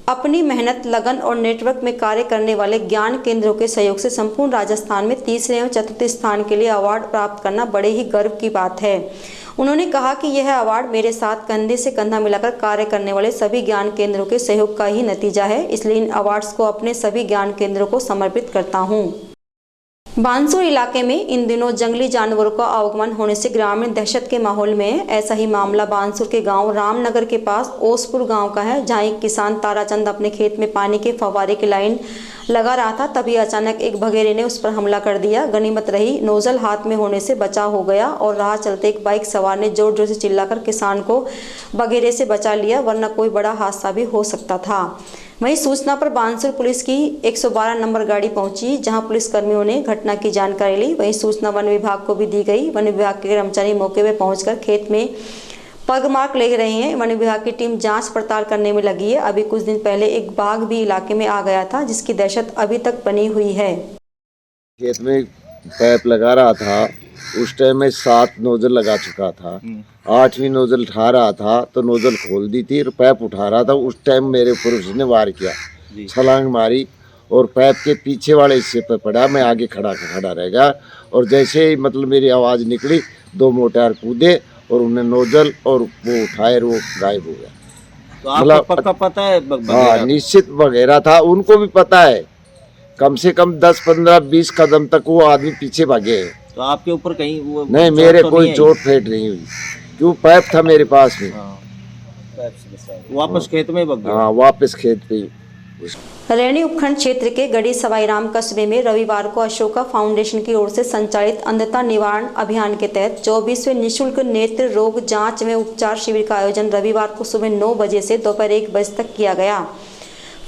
अपनी मेहनत, लगन और नेटवर्क में कार्य करने वाले ज्ञान केंद्रों के सहयोग से संपूर्ण राजस्थान में तीसरे एवं चतुर्थ स्थान के लिए अवार्ड प्राप्त करना बड़े ही गर्व की बात है। उन्होंने कहा कि यह अवार्ड मेरे साथ कंधे से कंधा मिलाकर कार्य करने वाले सभी ज्ञान केंद्रों के सहयोग का ही नतीजा है, इसलिए इन अवार्ड्स को अपने सभी ज्ञान केंद्रों को समर्पित करता हूँ। बानसूर इलाके में इन दिनों जंगली जानवरों का आगमन होने से ग्रामीण दहशत के माहौल में है। ऐसा ही मामला बानसूर के गांव रामनगर के पास ओसपुर गांव का है, जहां एक किसान ताराचंद अपने खेत में पानी के फव्वारे की लाइन लगा रहा था, तभी अचानक एक भगेरे ने उस पर हमला कर दिया। गनीमत रही नोजल हाथ में होने से बचाव हो गया और राह चलते एक बाइक सवार ने जोर जोर से चिल्लाकर किसान को भगेरे से बचा लिया, वरना कोई बड़ा हादसा भी हो सकता था। वहीं सूचना पर बानसूर पुलिस की 112 नंबर गाड़ी पहुंची, जहां पुलिसकर्मियों ने घटना की जानकारी ली। वहीं सूचना वन विभाग को भी दी गई। वन विभाग के कर्मचारी मौके पर पहुंचकर खेत में पगमार्क ले रहे हैं। वन विभाग की टीम जांच पड़ताल करने में लगी है। अभी कुछ दिन पहले एक बाघ भी इलाके में आ गया था, जिसकी दहशत अभी तक बनी हुई है। खेत में पाइप लगा रहा था, उस टाइम में 7 नोजल लगा चुका था। 8वीं नोजल उठा रहा था तो नोजल खोल दी थी और पाइप उठा रहा था। उस टाइम मेरे ऊपर उसने वार किया, छलांग मारी और पाइप के पीछे वाले हिस्से पर पड़ा। मैं आगे खड़ा रह गया और जैसे ही मतलब मेरी आवाज़ निकली, 2 मोटार कूदे और उन्हें नोजल और वो उठाए, वो गायब हो गया। तो आपको पक्का पता है? हाँ, निश्चित वगैरह था, उनको भी पता है। कम से कम 10, 15, 20 कदम तक वो आदमी पीछे भागे हैं। तो आपके ऊपर कहीं वो नहीं, मेरे कोई चोट फेट नहीं हुई, क्यों पाइप था मेरे पास में। वापस खेत में भाग गया। हाँ, वापस खेत पे। रैनी उपखंड क्षेत्र के गढ़ी सवाईराम कस्बे में रविवार को अशोका फाउंडेशन की ओर से संचालित अंधता निवारण अभियान के तहत 24वें निःशुल्क नेत्र रोग जांच व उपचार शिविर का आयोजन रविवार को सुबह 9 बजे से दोपहर 1 बजे तक किया गया।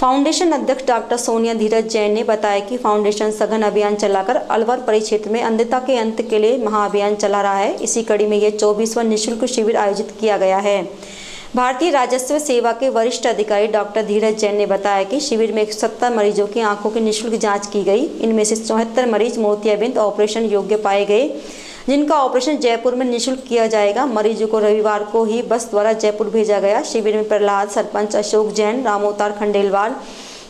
फाउंडेशन अध्यक्ष डॉक्टर सोनिया धीरज जैन ने बताया कि फाउंडेशन सघन अभियान चलाकर अलवर परिक्षेत्र में अंधता के अंत के लिए महाअभियान चला रहा है। इसी कड़ी में यह 24वां निःशुल्क शिविर आयोजित किया गया है। भारतीय राजस्व सेवा के वरिष्ठ अधिकारी डॉक्टर धीरज जैन ने बताया कि शिविर में 170 मरीजों की आंखों की निःशुल्क जांच की गई। इनमें से 74 मरीज मोतियाबिंद ऑपरेशन योग्य पाए गए, जिनका ऑपरेशन जयपुर में निःशुल्क किया जाएगा। मरीजों को रविवार को ही बस द्वारा जयपुर भेजा गया। शिविर में प्रहलाद, सरपंच अशोक जैन, रामोतार खंडेलवाल,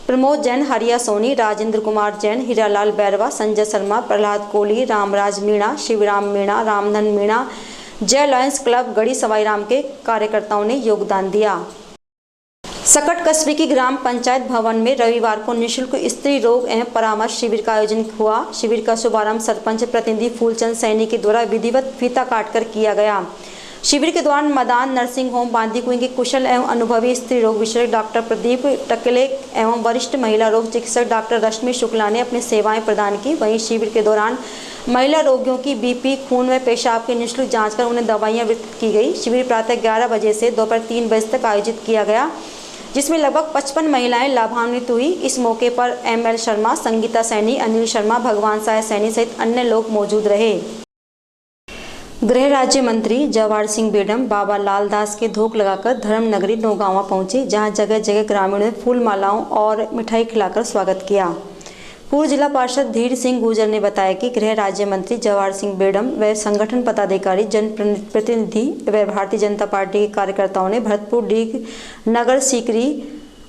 प्रमोद जैन, हरिया सोनी, राजेंद्र कुमार जैन, हीरालाल बैरवा, संजय शर्मा, प्रहलाद कोहली, रामराज मीणा, शिवराम मीणा, रामधन मीणा, जय लॉयंस क्लब गढ़ी सवाईराम के कार्यकर्ताओं ने योगदान दिया। सकट कस्बे की ग्राम पंचायत भवन में रविवार को निःशुल्क स्त्री रोग एवं परामर्श शिविर का आयोजन हुआ। शिविर का शुभारंभ सरपंच प्रतिनिधि फूलचंद सैनी के द्वारा विधिवत फीता काटकर किया गया। शिविर के दौरान मदान नर्सिंग होम बांदीकुई के कुशल एवं अनुभवी स्त्री रोग विशेषज्ञ डॉक्टर प्रदीप टकले एवं वरिष्ठ महिला रोग चिकित्सक डॉक्टर रश्मि शुक्ला ने अपनी सेवाएं प्रदान की। वहीं शिविर के दौरान महिला रोगियों की बीपी, खून व पेशाब की निःशुल्क जांच कर उन्हें दवाइयां वितरित की गई। शिविर प्रातः 11 बजे से दोपहर 3 बजे तक आयोजित किया गया, जिसमें लगभग 55 महिलाएं लाभान्वित हुई। इस मौके पर ML शर्मा, संगीता सैनी, अनिल शर्मा, भगवान साय सैनी सहित अन्य लोग मौजूद रहे। गृह राज्य मंत्री जवाहर सिंह बेडम बाबा लाल दास के धोख लगाकर धर्म नगरी नौगांवा पहुंचे, जहां जगह जगह ग्रामीणों ने फूल मालाओं और मिठाई खिलाकर स्वागत किया। पूर्व जिला पार्षद धीर सिंह गुर्जर ने बताया कि गृह राज्य मंत्री जवाहर सिंह बेडम व संगठन पदाधिकारी, जनप्रतिनिधि व भारतीय जनता पार्टी के कार्यकर्ताओं ने भरतपुर, डीग, नगर सीकरी,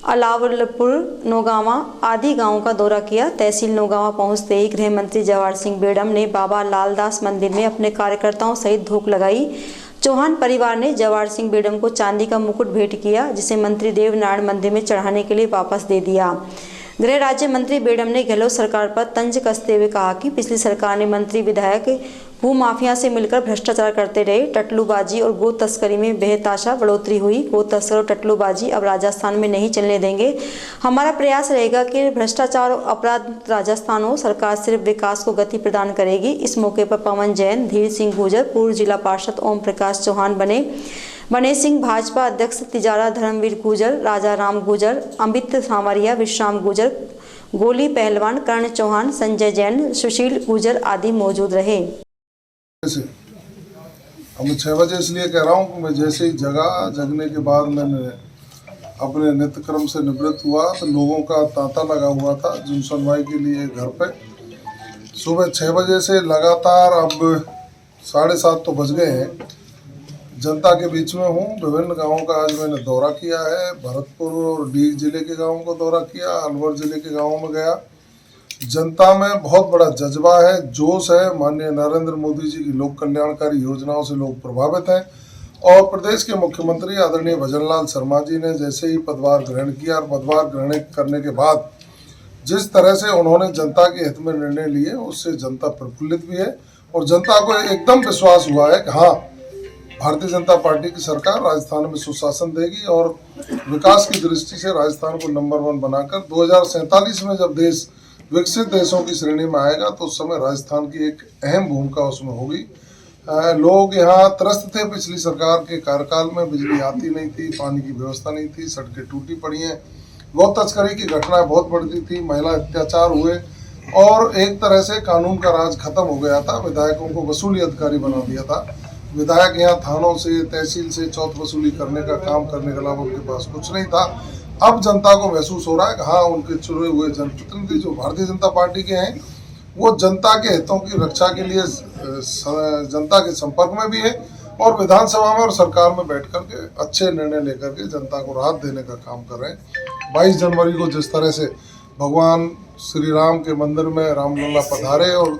अलावलपुर, नौगांवा आदि गांवों का दौरा किया। तहसील नौगांवा पहुंचते ही गृह मंत्री जवाहर सिंह बेडम ने बाबा लालदास मंदिर में अपने कार्यकर्ताओं सहित धूप लगाई। चौहान परिवार ने जवाहर सिंह बेडम को चांदी का मुकुट भेंट किया, जिसे मंत्री देवनारायण मंदिर में चढ़ाने के लिए वापस दे दिया। गृह राज्य मंत्री बेडम ने गहलोत सरकार पर तंज कसते हुए कहा कि पिछली सरकार ने मंत्री विधायक भूमाफिया से मिलकर भ्रष्टाचार करते रहे। टटलूबाजी और गो तस्करी में बेहताशा बढ़ोतरी हुई। गो तस्कर और टटलूबाजी अब राजस्थान में नहीं चलने देंगे। हमारा प्रयास रहेगा कि भ्रष्टाचार और अपराध राजस्थान हो। सरकार सिर्फ विकास को गति प्रदान करेगी। इस मौके पर पवन जैन, धीर सिंह गुर्जर, पूर्व जिला पार्षद ओम प्रकाश चौहान बने सिंह, भाजपा अध्यक्ष तिजारा धर्मवीर गुर्जर, राजा राम गुर्जर, अमित सांवरिया, विश्राम गुर्जर, गोली पहलवान, कर्ण चौहान, संजय जैन, सुशील गुर्जर आदि मौजूद रहे। अब मैं 6 बजे इसलिए कह रहा हूँ कि मैं जैसे ही जगने के बाद मैंने अपने नित्य क्रम से निवृत्त हुआ तो लोगों का तांता लगा हुआ था जुन सुनवाई के लिए घर पे। सुबह 6 बजे से लगातार अब 7:30 तो बज गए हैं, जनता के बीच में हूँ। विभिन्न गांवों का आज मैंने दौरा किया है। भरतपुर और डीग जिले के गांवों को दौरा किया, अलवर जिले के गांवों में गया। जनता में बहुत बड़ा जज्बा है, जोश है। माननीय नरेंद्र मोदी जी की लोक कल्याणकारी योजनाओं से लोग प्रभावित हैं और प्रदेश के मुख्यमंत्री आदरणीय भजनलाल शर्मा जी ने जैसे ही पदभार ग्रहण किया और पदभार ग्रहण करने के बाद जिस तरह से उन्होंने जनता के हित में निर्णय लिए, उससे जनता प्रफुल्लित भी है और जनता को एकदम विश्वास हुआ है कि हाँ, भारतीय जनता पार्टी की सरकार राजस्थान में सुशासन देगी और विकास की दृष्टि से राजस्थान को नंबर 1 बनाकर 2047 में जब देश विकसित देशों की श्रेणी में आएगा तो उस समय राजस्थान की एक अहम भूमिका उसमें होगी। लोग यहाँ त्रस्त थे पिछली सरकार के कार्यकाल में, बिजली आती नहीं थी, पानी की व्यवस्था नहीं थी, सड़कें टूटी पड़ी हैं, गौ तस्करी की घटनाएं बहुत बढ़ती थी, महिला अत्याचार हुए और एक तरह से कानून का राज खत्म हो गया था। विधायकों को वसूली अधिकारी बना दिया था। विधायक यहाँ थानों से, तहसील से चौथ वसूली करने का काम करने के अलावा उनके पास कुछ नहीं था। अब जनता को महसूस हो रहा है कि हाँ, उनके चुने हुए जनप्रतिनिधि जो भारतीय जनता पार्टी के हैं वो जनता के हितों की रक्षा के लिए जनता के संपर्क में भी है और विधानसभा में और सरकार में बैठ कर के अच्छे निर्णय लेकर के जनता को राहत देने का काम कर रहे हैं। 22 जनवरी को जिस तरह से भगवान श्री राम के मंदिर में रामलला पधारे और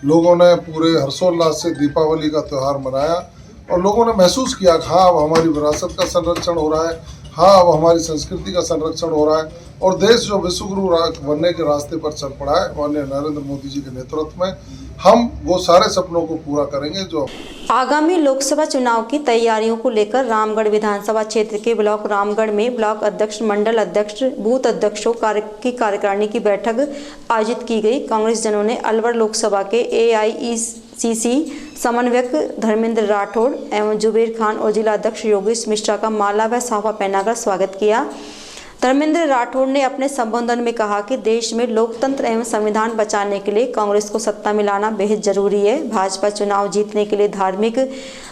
लोगों ने पूरे हर्षोल्लास से दीपावली का त्यौहार मनाया और लोगों ने महसूस किया कि हाँ, अब हमारी विरासत का संरक्षण हो रहा है, हाँ, अब हमारी संस्कृति का संरक्षण हो रहा है और देश जो विश्वगुरु बनने के रास्ते पर चल पड़ा है, माननीय नरेंद्र मोदी जी के नेतृत्व में हम वो सारे सपनों को पूरा करेंगे। जो आगामी लोकसभा चुनाव की तैयारियों को लेकर रामगढ़ विधानसभा क्षेत्र के ब्लॉक रामगढ़ में ब्लॉक अध्यक्ष, मंडल अध्यक्ष, बूथ अध्यक्षों की कार्यकारिणी की बैठक आयोजित की गई। कांग्रेस जनों ने अलवर लोकसभा के AICC समन्वयक धर्मेंद्र राठौड़ एवं जुबेर खान और जिला अध्यक्ष योगेश मिश्रा का माला व साफा पहनाकर स्वागत किया। धर्मेंद्र राठौड़ ने अपने संबोधन में कहा कि देश में लोकतंत्र एवं संविधान बचाने के लिए कांग्रेस को सत्ता में लाना बेहद जरूरी है। भाजपा चुनाव जीतने के लिए धार्मिक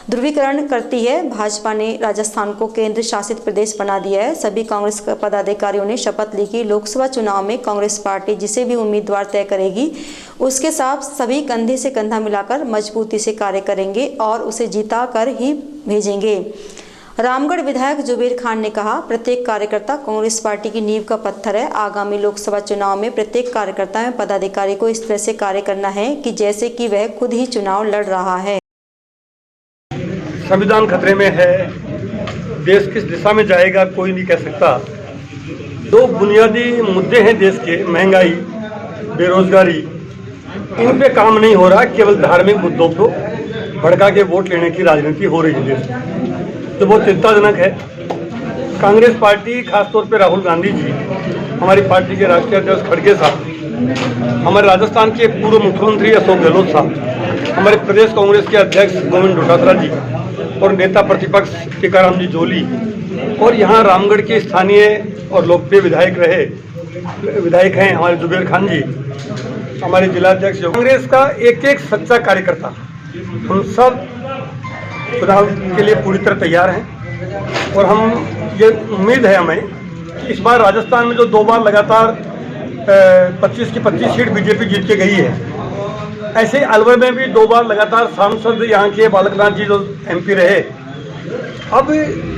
ध्रुवीकरण करती है। भाजपा ने राजस्थान को केंद्र शासित प्रदेश बना दिया है। सभी कांग्रेस पदाधिकारियों ने शपथ ली कि लोकसभा चुनाव में कांग्रेस पार्टी जिसे भी उम्मीदवार तय करेगी उसके साथ सभी कंधे से कंधा मिलाकर मजबूती से कार्य करेंगे और उसे जीता कर ही भेजेंगे। रामगढ़ विधायक जुबेर खान ने कहा, प्रत्येक कार्यकर्ता कांग्रेस पार्टी की नींव का पत्थर है। आगामी लोकसभा चुनाव में प्रत्येक कार्यकर्ता एवं पदाधिकारी को इस तरह से कार्य करना है कि जैसे कि वह खुद ही चुनाव लड़ रहा है। संविधान खतरे में है, देश किस दिशा में जाएगा कोई नहीं कह सकता, दो बुनियादी मुद्दे हैं देश के, महंगाई, बेरोजगारी, इन पे काम नहीं हो रहा, केवल धार्मिक मुद्दों को भड़का के वोट लेने की राजनीति हो रही है देश में, तो बहुत चिंताजनक है। कांग्रेस पार्टी, खासतौर पे राहुल गांधी जी, हमारी पार्टी के राष्ट्रीय अध्यक्ष खड़गे साहब, हमारे राजस्थान के पूर्व मुख्यमंत्री अशोक गहलोत साहब, हमारे प्रदेश कांग्रेस के अध्यक्ष गोविंद डोटासरा जी और नेता प्रतिपक्ष टीकाराम जी जोली, और यहाँ रामगढ़ के स्थानीय और लोकप्रिय विधायक हैं हमारे जुबेर खान जी, हमारे जिलाध्यक्ष। कांग्रेस का एक एक सच्चा कार्यकर्ता, हम सब चुनाव के लिए पूरी तरह तैयार हैं और हम ये उम्मीद है हमें इस बार राजस्थान में जो 2 बार लगातार 25 की 25 सीट बीजेपी जीत के गई है, ऐसे अलवर में भी 2 बार लगातार सांसद यहाँ के बालकनाथ जी जो MP रहे। अब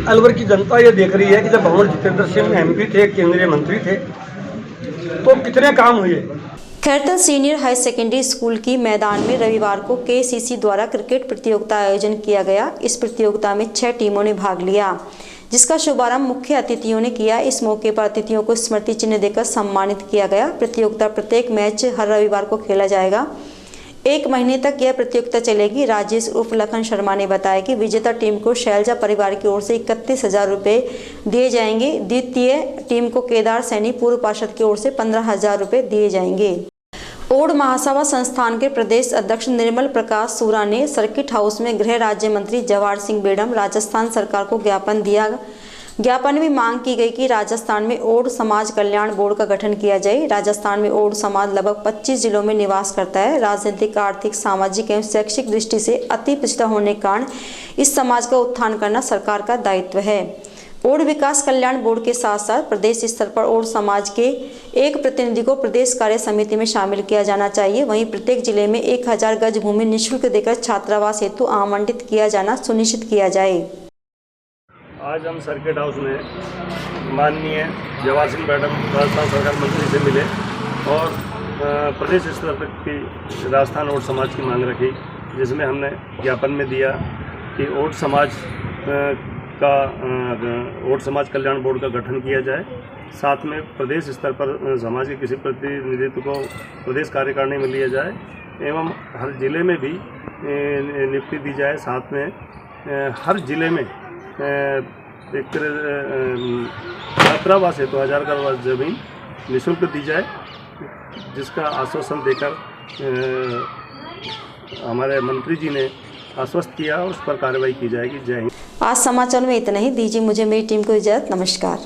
अलवर की जनता ये देख रही है कि जब भंवर जितेंद्र सिंह MP थे, केंद्रीय मंत्री थे, तो कितने काम हुए। Khairthal senior high secondary school की मैदान में रविवार को KCC द्वारा क्रिकेट प्रतियोगिता आयोजन किया गया। इस प्रतियोगिता में 6 टीमों ने भाग लिया, जिसका शुभारंभ मुख्य अतिथियों ने किया। इस मौके पर अतिथियों को स्मृति चिन्ह देकर सम्मानित किया गया। प्रतियोगिता प्रत्येक मैच हर रविवार को खेला जाएगा। 1 महीने तक यह प्रतियोगिता चलेगी। राजेश उर्फ लखन शर्मा ने बताया कि विजेता टीम को शैलजा परिवार की ओर से 31,000 रुपये दिए जाएंगे। द्वितीय टीम को केदार सैनी पूर्व पार्षद की ओर से 15,000 रुपये दिए जाएंगे। ओड महासभा संस्थान के प्रदेश अध्यक्ष निर्मल प्रकाश सूरा ने सर्किट हाउस में गृह राज्य मंत्री जवाहर सिंह बेडम राजस्थान सरकार को ज्ञापन दिया। ज्ञापन में मांग की गई कि राजस्थान में ओड समाज कल्याण बोर्ड का गठन किया जाए। राजस्थान में ओड समाज लगभग 25 जिलों में निवास करता है। राजनीतिक, आर्थिक, सामाजिक एवं शैक्षिक दृष्टि से अति पिछड़ा होने के कारण इस समाज का उत्थान करना सरकार का दायित्व है। ओड विकास कल्याण बोर्ड के साथ साथ प्रदेश स्तर पर ओड समाज के एक प्रतिनिधि को प्रदेश कार्य समिति में शामिल किया जाना चाहिए। वहीं प्रत्येक जिले में 1000 गज भूमि निःशुल्क देकर छात्रावास हेतु आवंटित किया जाना सुनिश्चित किया जाए। आज हम सर्किट हाउस में माननीय जवाहर सिंह बेडम राजस्थान सरकार मंत्री से मिले और प्रदेश स्तर तक की राजस्थान ओड समाज की मांग रखी, जिसमें हमने ज्ञापन में दिया कि ओड समाज कल्याण बोर्ड का गठन किया जाए। साथ में प्रदेश स्तर पर समाज के किसी प्रतिनिधित्व को प्रदेश कार्यकारिणी में लिया जाए एवं हर जिले में भी नियुक्ति दी जाए। साथ में हर जिले में एक छात्रावास है तो 1000 गज जमीन निःशुल्क दी जाए, जिसका आश्वासन देकर हमारे मंत्री जी ने आश्वस्त किया और उस पर कार्रवाई की जाएगी। जय हिंद। आज समाचार में इतना ही। दीजिए मुझे मेरी टीम को इजाज़त। नमस्कार।